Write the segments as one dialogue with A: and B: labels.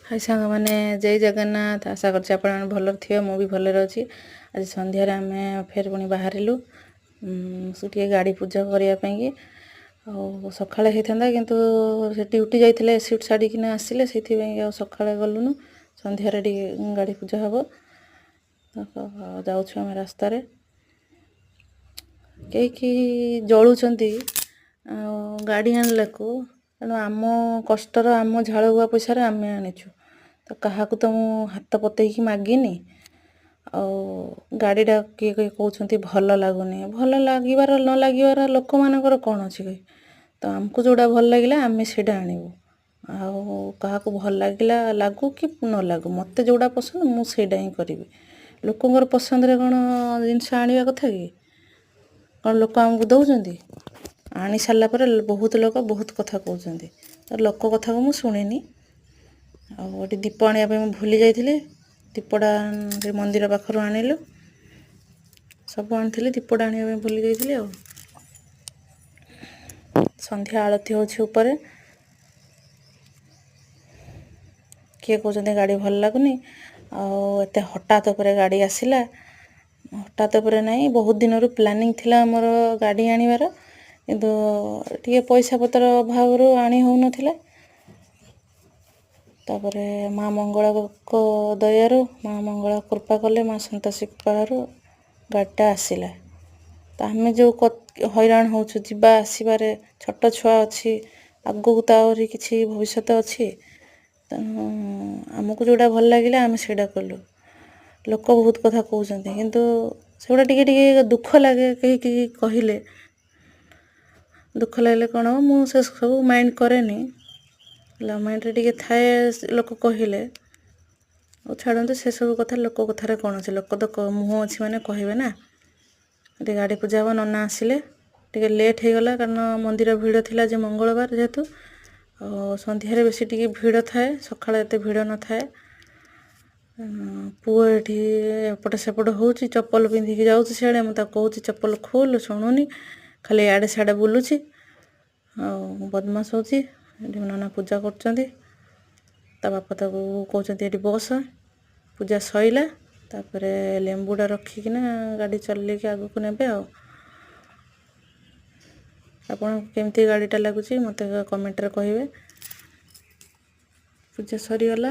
A: हाय सांग मैंने जय जगन्नाथ। आशा करछि आपण माने भलर थियो। मु भी भलर अछि। आज संध्यारे आमे फेर पुणी बाहरिलु सुटिए गाड़ी पूजा करिया पई कि सकाळे हेथंदा किंतु से ड्यूटी जाइथिले सीट साड़ी किना आसिले सेथि पई सकाळे गलुनु संध्यारे गाड़ी पूजा हबो जाउछु हम रास्ता रे कि जळुचंती गाड़ी आनलाकू तेणु आम कष्टर आम झाड़ुआ पैसा आम आनीचु तो क्या तो हाथ पतई मागिनी गाड़ीटा किए कहते भल लगुनि भल लगिबार न लगिबार लोक मानकर कौन अच्छी कही तो आमको जोड़ा भल लगे आम से आणबू क्या भल लगे लगू कि न लगू मत जोड़ा पसंद मुझे ही करी लोकंर पसंद रे कौन जिनस आने कथा कि कौन लोक आमको दौरान आनी सारापर बहुत लोक बहुत कथा कहते तो लोक कथा को मुझे शुणिनी गोटे दीप आने भूली जाइए दीपटा मंदिर पाखर आणलु सब आनी दीपटा आने भूली जाइए संध्या आलती होपर किए कहते गाड़ी भल लगुनि आते हठात गाड़ी आसला हठात नहीं बहुत दिन प्लानिंग थिला आमर गाड़ी आनिबार किंतु टिके पैसा पतर अभाव आनी हो नथिला तापरे माँ मंगला को दयारू माँ मंगला कृपा कले माँ संतोषी कृपारू गाड़ीटा आसला तो आम जो हैरान होचु जीवा आसबारे छोट छुआ अच्छी आगू तो आहरी किसी भविष्य अच्छी तेणु आमको जोड़ा भल लगे आम से कलु लोक बहुत कथा कहते किंतु सेगुड़ा टिके दुख लगे कहीं कहले दुख लगे कौन हो मुझे सब माइंड कैनि माइंड रे टिके थाए लोक कहले छाड़ते से सब कथा लोक कथार कौन अच्छे लोक तो मुँह अच्छी मैंने कहे ना टे गाड़ी पूजा हम नना आसिले टे लेट हो गला कारण मंदिर भिड़ थिला जे मंगलवार जेहेतु संध्यारे बेसी टिके भिड़ थाए सकाଳେ एते भिड़ न थाए पुओ एठी एपट सेपट होउची चप्पल पिंधिकी जाउची सियाड़े मु ताको कहूची चप्पल खोल शुणुनी खाली आड़े साड़े बुलुची बदमाश होची एठी नना पूजा करचंदी ता बापा ताको कहउचंती एठी बस पूजा सइला तापरे लेंबुडा रखिकिना गाड़ी चलेकी आगु नेबे आपन केमती गाड़ीटा लागुची मते कमेंट रे कहिबे। पूजा सरीगला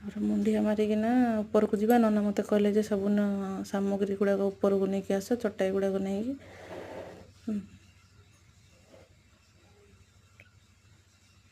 A: और मुंडिया मारिकिना ऊपर को जीवा नना मते कहले जे सब सामग्री गुड़ाक ऊपर को नहीं आस चटाई गुड़ाक नहीं